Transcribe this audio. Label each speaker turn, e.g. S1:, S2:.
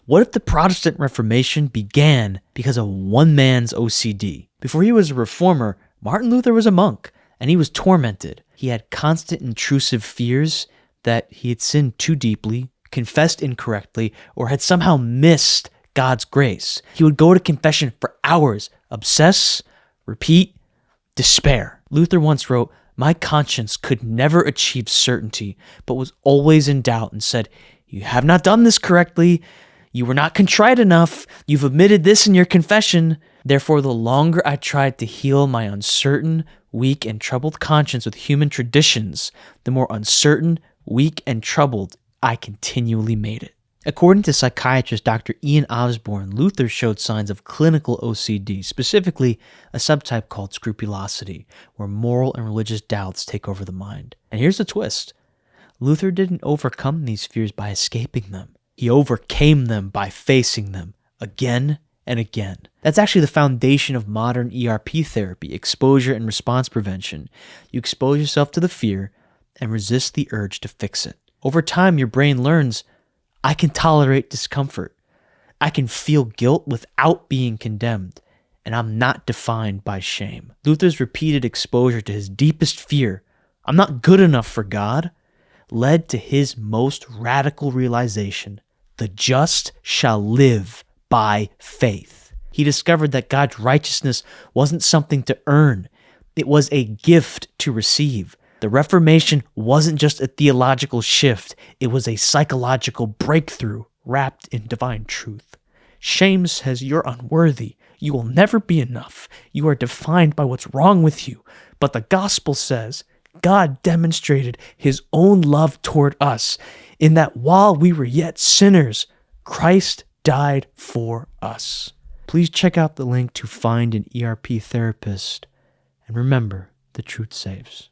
S1: What if the Protestant Reformation began because of one man's OCD? Before he was a reformer, Martin Luther was a monk, and he was tormented. He had constant intrusive fears that he had sinned too deeply, confessed incorrectly, or had somehow missed God's grace. He would go to confession for hours, obsess, repeat, despair. Luther once wrote, "My conscience could never achieve certainty, but was always in doubt and said, 'You have not done this correctly. You were not contrite enough. You've omitted this in your confession.' Therefore, the longer I tried to heal my uncertain, weak, and troubled conscience with human traditions, the more uncertain, weak, and troubled I continually made it." According to psychiatrist Dr. Ian Osborne, Luther showed signs of clinical OCD, specifically a subtype called scrupulosity, where moral and religious doubts take over the mind. And here's the twist. Luther didn't overcome these fears by escaping them. He overcame them by facing them again and again. That's actually the foundation of modern ERP therapy, exposure and response prevention. You expose yourself to the fear and resist the urge to fix it. Over time, your brain learns, I can tolerate discomfort. I can feel guilt without being condemned, and I'm not defined by shame. Luther's repeated exposure to his deepest fear, I'm not good enough for God, led to his most radical realization, the just shall live by faith. He discovered that God's righteousness wasn't something to earn. It was a gift to receive. The Reformation wasn't just a theological shift, it was a psychological breakthrough wrapped in divine truth. Shame says you're unworthy, you will never be enough, you are defined by what's wrong with you. But the gospel says God demonstrated his own love toward us in that while we were yet sinners, Christ died for us. Please check out the link to find an ERP therapist, and remember, the truth saves.